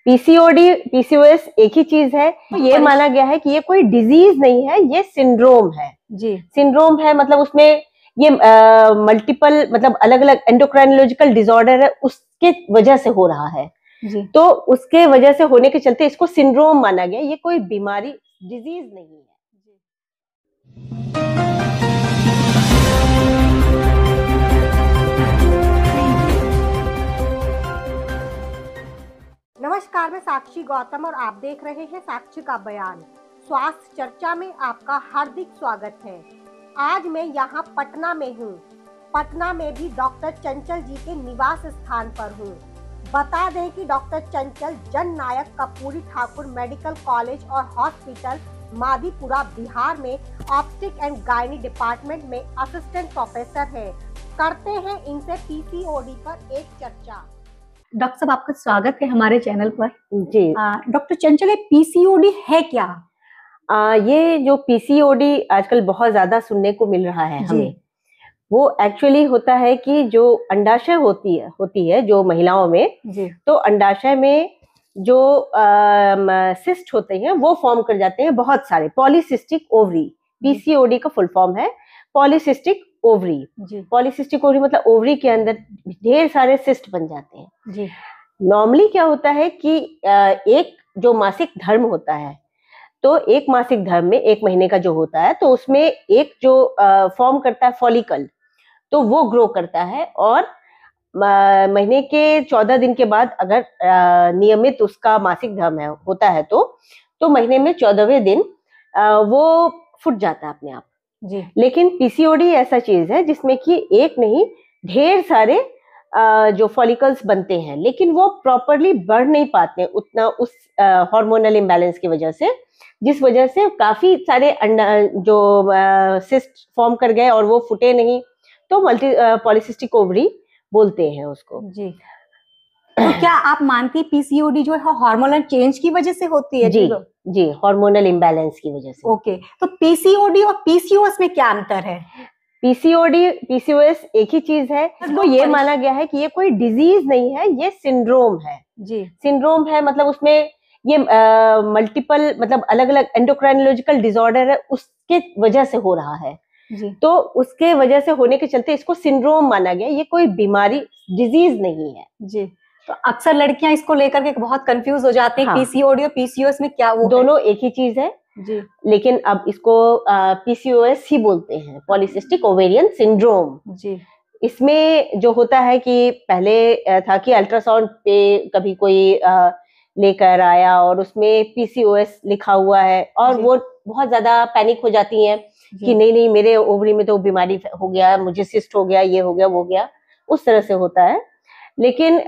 PCOD PCOS एक ही चीज है। ये माना गया है कि ये कोई डिजीज नहीं है, ये सिंड्रोम है। जी, सिंड्रोम है मतलब उसमें ये मल्टीपल मतलब अलग अलग एंडोक्राइनोलॉजिकल डिसऑर्डर है, उसके वजह से हो रहा है जी। तो उसके वजह से होने के चलते इसको सिंड्रोम माना गया। ये कोई बीमारी डिजीज नहीं है। नमस्कार, मैं साक्षी गौतम और आप देख रहे हैं साक्षी का बयान। स्वास्थ्य चर्चा में आपका हार्दिक स्वागत है। आज मैं यहाँ पटना में हूँ। पटना में भी डॉक्टर चंचल जी के निवास स्थान पर हूँ। बता दें कि डॉक्टर चंचल जननायक कर्पूरी ठाकुर मेडिकल कॉलेज और हॉस्पिटल माधीपुरा बिहार में ऑप्टिक एंड गायनी डिपार्टमेंट में असिस्टेंट प्रोफेसर है। करते हैं इनसे पीसीओडी पर एक चर्चा। डॉक्टर साहब, आपका स्वागत है हमारे चैनल पर। जी डॉक्टर चंचल, पीसीओडी है क्या? ये जो पीसीओडी आजकल बहुत ज्यादा सुनने को मिल रहा है हमें, वो एक्चुअली होता है कि जो अंडाशय होती है जो महिलाओं में जी। तो अंडाशय में जो सिस्ट होते हैं वो फॉर्म कर जाते हैं बहुत सारे। पॉलीसिस्टिक ओवरी पीसीओडी का फुल फॉर्म है पॉलीसिस्टिक ओवरी। पॉलीसिस्टिक ओवरी मतलब ओवरी के अंदर ढेर सारे सिस्ट बन जाते हैं। जी। नॉर्मली क्या होता है कि एक जो मासिक धर्म होता है, तो एक मासिक धर्म में एक महीने का जो होता है तो उसमें एक जो फॉर्म करता है फॉलिकल, तो वो ग्रो करता है और महीने के 14 दिन के बाद अगर नियमित उसका मासिक धर्म होता है तो महीने में 14वें दिन वो फूट जाता है अपने आप। जी। लेकिन पीसीओडी ऐसा चीज है जिसमें कि एक नहीं ढेर सारे जो फॉलिकल्स बनते हैं, लेकिन वो प्रॉपरली बढ़ नहीं पाते उतना उस हार्मोनल इम्बैलेंस की वजह से, जिस वजह से काफी सारे जो सिस्ट फॉर्म कर गए और वो फुटे नहीं, तो पॉलीसिस्टिक ओवरी बोलते हैं उसको। जी। तो क्या आप मानती पीसीओडी जो है हार्मोनल चेंज की वजह से होती है? जी, हार्मोनल इम्बैलेंस की वजह से। ओके, तो पीसीओडी और पीसीओएस में क्या अंतर है? पीसीओडी पीसीओएस एक ही चीज है। इसको ये माना गया है कि ये कोई डिजीज नहीं है, ये सिंड्रोम है। जी। सिंड्रोम है मतलब उसमें ये मल्टीपल मतलब अलग अलग एंडोक्राइनोलॉजिकल डिसऑर्डर है, उसके वजह से हो रहा है। जी। तो उसके वजह से होने के चलते इसको सिंड्रोम माना गया। ये कोई बीमारी डिजीज नहीं है। जी। तो अक्सर लड़कियां इसको लेकर के बहुत कंफ्यूज हो जाती हैं। हाँ। पीसीओडी और पीसीओएस में क्या वो दोनों एक ही चीज है। जी। लेकिन अब इसको पीसीओएस ही बोलते हैं, पॉलीसिस्टिक ओवेरियन सिंड्रोम। जी। इसमें जो होता है कि पहले था कि अल्ट्रासाउंड पे कभी कोई लेकर आया और उसमें पीसीओएस लिखा हुआ है और वो बहुत ज्यादा पैनिक हो जाती हैं कि नहीं मेरे ओवरी में तो बीमारी हो गया, मुझे सिस्ट हो गया, ये हो गया, वो गया, उस तरह से होता है। लेकिन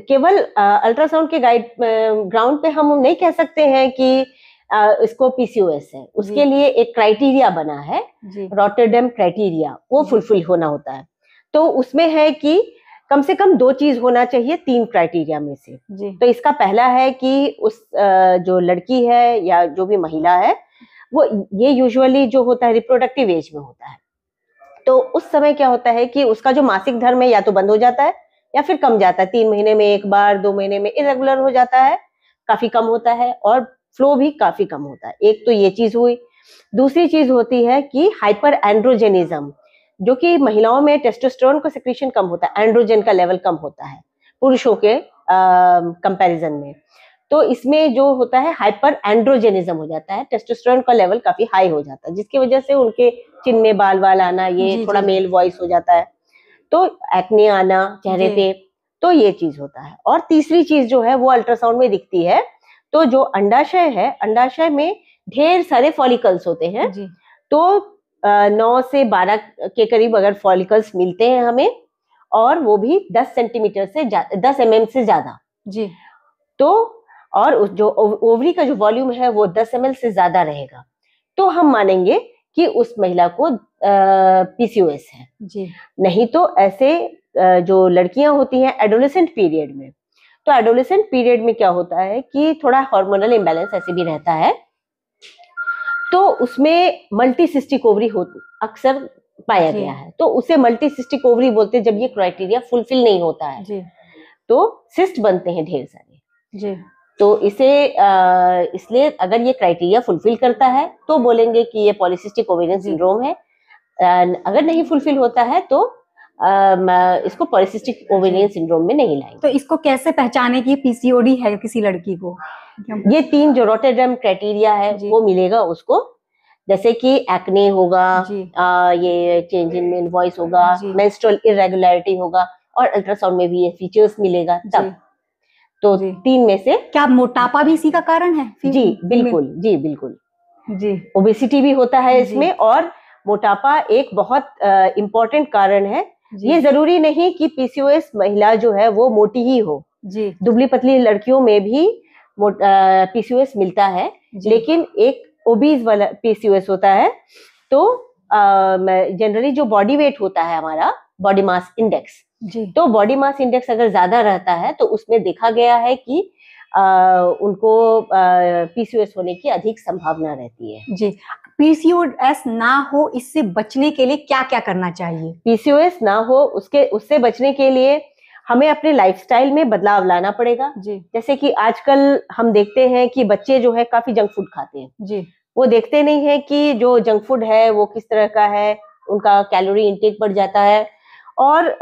केवल अल्ट्रासाउंड के ग्राउंड पे हम नहीं कह सकते हैं कि इसको पीसीओएस है। उसके लिए एक क्राइटेरिया बना है, रॉटरडैम क्राइटेरिया, वो फुलफिल होना होता है। तो उसमें है कि कम से कम 2 चीज होना चाहिए 3 क्राइटेरिया में से। तो इसका पहला है कि उस जो लड़की है या जो भी महिला है, वो ये यूजुअली जो होता है रिप्रोडक्टिव एज में होता है, तो उस समय क्या होता है कि उसका जो मासिक धर्म है या तो बंद हो जाता है या फिर कम जाता है। 3 महीने में एक बार, 2 महीने में इरेगुलर हो जाता है, काफी कम होता है और फ्लो भी काफी कम होता है। एक तो ये चीज हुई। दूसरी चीज होती है कि हाइपर एंड्रोजेनिज्म, जो कि महिलाओं में टेस्टोस्टेरोन का सेक्रेशन कम होता है, एंड्रोजन का लेवल कम होता है पुरुषों के कंपैरिजन में। तो इसमें जो होता है हाइपर एंड्रोजेनिज्म हो जाता है, टेस्टोस्टेरोन का लेवल काफी हाई हो जाता है, जिसकी वजह से उनके चिन में बाल आना, ये थोड़ा मेल वॉइस हो जाता है, तो एक्ने आना चेहरे पे, तो ये चीज होता है। और तीसरी चीज जो है वो अल्ट्रासाउंड में दिखती है। तो जो अंडाशय है, अंडाशय में ढेर सारे फॉलिकल्स होते हैं। तो 9 से 12 के करीब अगर फॉलिकल्स मिलते हैं हमें, और वो भी 10 सेंटीमीटर से 10 mm से ज्यादा। जी। तो और जो ओवरी का जो वॉल्यूम है वो 10 ml से ज्यादा रहेगा, तो हम मानेंगे कि उस महिला को पीसीओएस है। जी। नहीं तो ऐसे जो लड़कियां होती हैं एडोलेसेंट पीरियड में, तो एडोलेसेंट पीरियड में क्या होता है कि थोड़ा हार्मोनल इम्बैलेंस ऐसे भी रहता है, तो उसमें मल्टीसिस्टिक ओवरी अक्सर पाया गया है, तो उसे मल्टीसिस्टिक ओवरी बोलते हैं जब ये क्राइटेरिया फुलफिल नहीं होता है। जी। तो सिस्ट बनते हैं ढेर सारे। जी। तो इसे इसलिए अगर ये क्राइटेरिया फुलफिल करता है तो बोलेंगे कि ये पॉलीसिस्टिक ओवेरियन सिंड्रोम है। अगर नहीं फुलफिल होता है तो इसको पॉलीसिस्टिक ओवेरियन सिंड्रोम में नहीं लाएंगे। तो इसको कैसे पहचाने कि पीसीओडी है किसी लड़की को? ये 3 जो रोटरडम क्राइटेरिया है वो मिलेगा उसको, जैसे कि एक्ने होगा, ये चेंज इन मेल वॉइस होगा, मेंस्ट्रुअल इरेगुलरिटी होगा और अल्ट्रासाउंड में भी ये फीचर्स मिलेगा तब। तो 3 में से क्या मोटापा भी इसी का कारण है? जी बिल्कुल, जी बिल्कुल जी। ओबेसिटी भी होता है इसमें और मोटापा एक बहुत इम्पोर्टेंट कारण है। ये जरूरी नहीं कि पीसीओएस महिला जो है वो मोटी ही हो जी, दुबली पतली लड़कियों में भी पीसीओएस मिलता है, लेकिन एक ओबीज वाला पीसीओएस होता है। तो जनरली जो बॉडी वेट होता है हमारा बॉडी मास इंडेक्स, तो बॉडी मास इंडेक्स अगर ज्यादा रहता है तो उसमें देखा गया है कि उनको पीसीओएस होने की अधिक संभावना रहती है। जी। पीसीओएस ना हो इससे बचने के लिए क्या क्या करना चाहिए? पीसीओएस ना हो उससे बचने के लिए हमें अपने लाइफस्टाइल में बदलाव लाना पड़ेगा जी। जैसे कि आजकल हम देखते हैं कि बच्चे जो है काफी जंक फूड खाते हैं जी। वो देखते नहीं है कि जो जंक फूड है वो किस तरह का है, उनका कैलोरी इंटेक बढ़ जाता है और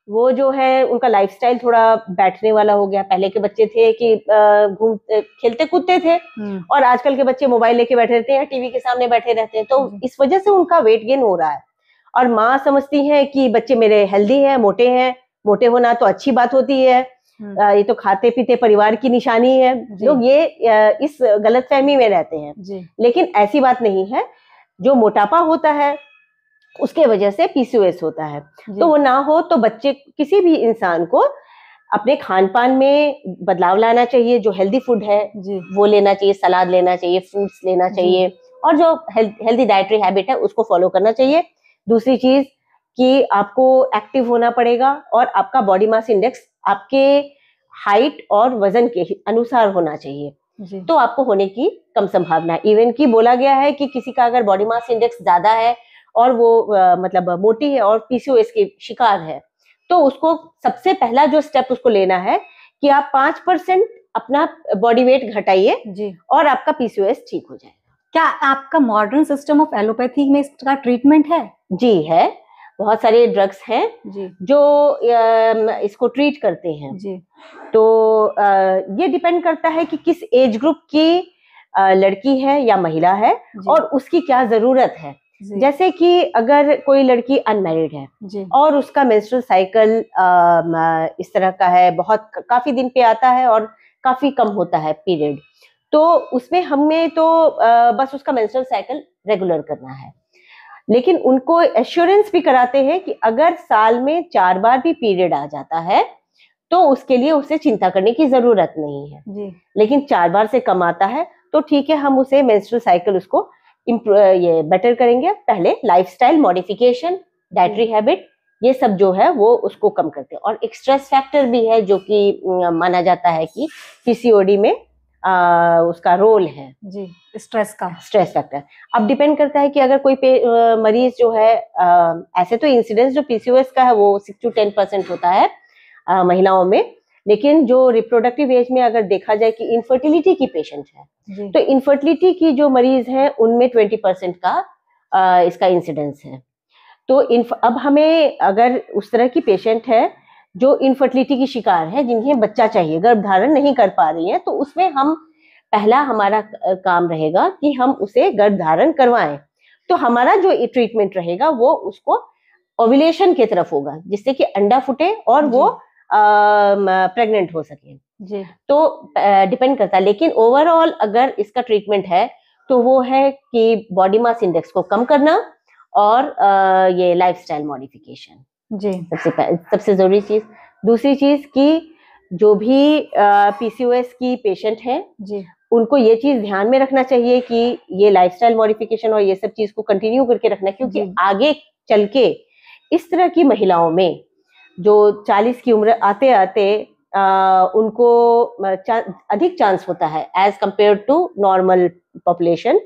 वो जो है उनका लाइफस्टाइल थोड़ा बैठने वाला हो गया। पहले के बच्चे थे कि खेलते कूदते थे और आजकल के बच्चे मोबाइल लेके बैठे रहते हैं, टीवी के सामने बैठे रहते हैं, तो इस वजह से उनका वेट गेन हो रहा है। और माँ समझती है कि बच्चे मेरे हेल्दी हैं, मोटे होना तो अच्छी बात होती है, ये तो खाते पीते परिवार की निशानी है। लोग ये इस गलतफहमी में रहते हैं, लेकिन ऐसी बात नहीं है। जो मोटापा होता है उसके वजह से पीसीओएस होता है, तो वो ना हो तो बच्चे किसी भी इंसान को अपने खान पान में बदलाव लाना चाहिए। जो हेल्दी फूड है वो लेना चाहिए, सलाद लेना चाहिए, फ्रूट्स लेना चाहिए और जो हेल्दी डाइटरी हैबिट है उसको फॉलो करना चाहिए। दूसरी चीज कि आपको एक्टिव होना पड़ेगा और आपका बॉडी मास इंडेक्स आपके हाइट और वजन के अनुसार होना चाहिए, तो आपको होने की कम संभावना है। इवन की बोला गया है कि किसी का अगर बॉडी मास इंडेक्स ज्यादा है और वो मतलब मोटी है और पीसीओएस की शिकार है, तो उसको सबसे पहला जो स्टेप उसको लेना है कि आप 5% अपना बॉडी वेट घटाइए और आपका पीसीओएस ठीक हो जाएगा। क्या आपका मॉडर्न सिस्टम ऑफ एलोपैथी में इसका ट्रीटमेंट है? जी है, बहुत सारे ड्रग्स हैं जो इसको ट्रीट करते हैं जी। तो ये डिपेंड करता है कि किस एज ग्रुप की लड़की है या महिला है और उसकी क्या जरूरत है। जैसे कि अगर कोई लड़की अनमैरिड है और उसका मेंस्ट्रुअल साइकिल इस तरह का है, बहुत काफी दिन पे आता है और काफी कम होता है पीरियड, तो उसमें हमें तो बस उसका मेंस्ट्रुअल साइकिल रेगुलर करना है। लेकिन उनको एश्योरेंस भी कराते हैं कि अगर साल में 4 बार भी पीरियड आ जाता है तो उसके लिए उसे चिंता करने की जरूरत नहीं है जी। लेकिन 4 बार से कम आता है तो ठीक है, हम उसे मेंस्ट्रुअल साइकिल उसको ये बेटर करेंगे। पहले लाइफस्टाइल मॉडिफिकेशन, डाइटरी हैबिट, ये सब जो है वो उसको कम करते हैं। और एक स्ट्रेस फैक्टर भी है जो कि माना जाता है कि पीसीओडी में उसका रोल है जी, स्ट्रेस फैक्टर। अब डिपेंड करता है कि अगर कोई मरीज जो है ऐसे तो इंसिडेंस जो पीसीओएस का है वो 6 to 10% होता है महिलाओं में, लेकिन जो रिप्रोडक्टिव एज में अगर देखा जाए कि इनफर्टिलिटी की पेशेंट है तो इनफर्टिलिटी की जो मरीज है उनमें 20% का इसका इंसिडेंस है। तो अब हमें अगर उस तरह की पेशेंट है जो इनफर्टिलिटी की शिकार है, जिन्हें बच्चा चाहिए, गर्भधारण नहीं कर पा रही है, तो उसमें हम पहला हमारा काम रहेगा कि हम उसे गर्भधारण करवाएं। तो हमारा जो ट्रीटमेंट रहेगा वो उसको ओव्यूलेशन की तरफ होगा, जिससे कि अंडा फूटे और वो प्रेग्नेंट हो सके जी। तो डिपेंड करता है, लेकिन ओवरऑल अगर इसका ट्रीटमेंट है तो वो है कि बॉडी मास इंडेक्स को कम करना और ये लाइफस्टाइल मॉडिफिकेशन जी, सबसे जरूरी चीज। दूसरी चीज कि जो भी पीसीओएस की पेशेंट है जी, उनको ये चीज ध्यान में रखना चाहिए कि ये लाइफस्टाइल मॉडिफिकेशन और ये सब चीज को कंटिन्यू करके रखना, क्योंकि आगे चल के इस तरह की महिलाओं में जो 40 की उम्र आते आते उनको अधिक चांस होता है as compared to normal population.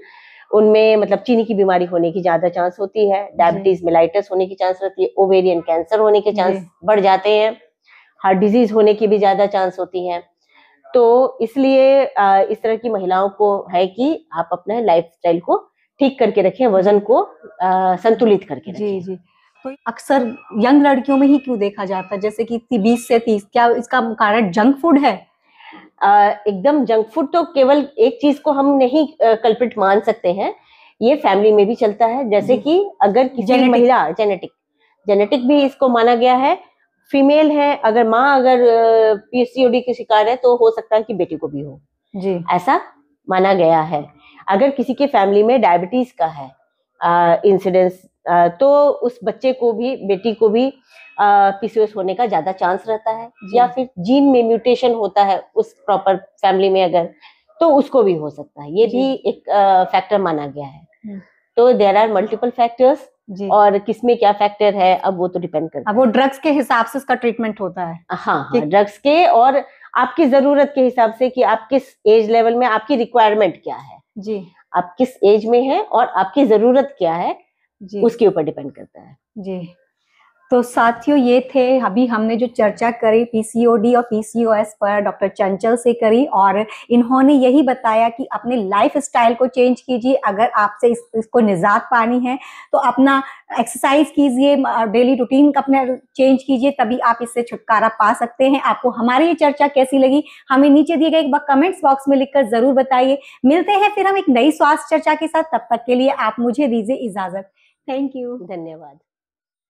उनमें मतलब चीनी की बीमारी होने की ज्यादा चांस होती है, डायबिटीज मेलाइटिस होने की चांस रहती है, ओवेरियन कैंसर होने के चांस बढ़ जाते हैं, हार्ट डिजीज होने की भी ज्यादा चांस होती है। तो इसलिए इस तरह की महिलाओं को है कि आप अपने लाइफस्टाइल को ठीक करके रखें, वजन को संतुलित करके रखें। जी जी। तो अक्सर यंग लड़कियों में ही क्यों देखा जाता है, जैसे कि 20 से 30, क्या इसका कारण जंक फूड है? एकदम जंक फूड तो केवल एक चीज को हम नहीं कल्प्रिट मान सकते हैं, ये फैमिली में भी चलता है। जैसे कि अगर किसी महिला जेनेटिक भी इसको माना गया है, फीमेल है, अगर माँ अगर पीसीओडी की शिकार है तो हो सकता है कि बेटी को भी हो जी, ऐसा माना गया है। अगर किसी के फैमिली में डायबिटीज का है इंसिडेंस, तो उस बच्चे को भी, बेटी को भी पीसीओएस होने का ज्यादा चांस रहता है। या फिर जीन में म्यूटेशन होता है उस प्रॉपर फैमिली में अगर, तो उसको भी हो सकता है। ये भी एक फैक्टर माना गया है। तो देयर आर मल्टीपल फैक्टर्स, और किसमें क्या फैक्टर है अब वो तो डिपेंड करता है। वो ड्रग्स के हिसाब से इसका ट्रीटमेंट होता है। हाँ, ड्रग्स के और आपकी जरूरत के हिसाब से कि आप किस एज लेवल में, आपकी रिक्वायरमेंट क्या है जी, आप किस एज में हैं और आपकी जरूरत क्या है जी, उसके ऊपर डिपेंड करता है जी। तो साथियों, ये थे अभी हमने जो चर्चा करी पीसीओडी और पीसीओएस पर डॉक्टर चंचल से करी, और इन्होंने यही बताया कि अपने लाइफ स्टाइल को चेंज कीजिए। अगर आपसे इसको निजात पानी है तो अपना एक्सरसाइज कीजिए, डेली रूटीन अपने चेंज कीजिए, तभी आप इससे छुटकारा पा सकते हैं। आपको हमारी ये चर्चा कैसी लगी हमें नीचे दिए गए कमेंट्स बॉक्स में लिखकर जरूर बताइए। मिलते हैं फिर हम एक नई स्वास्थ्य चर्चा के साथ, तब तक के लिए आप मुझे दीजिए इजाजत। थैंक यू, धन्यवाद।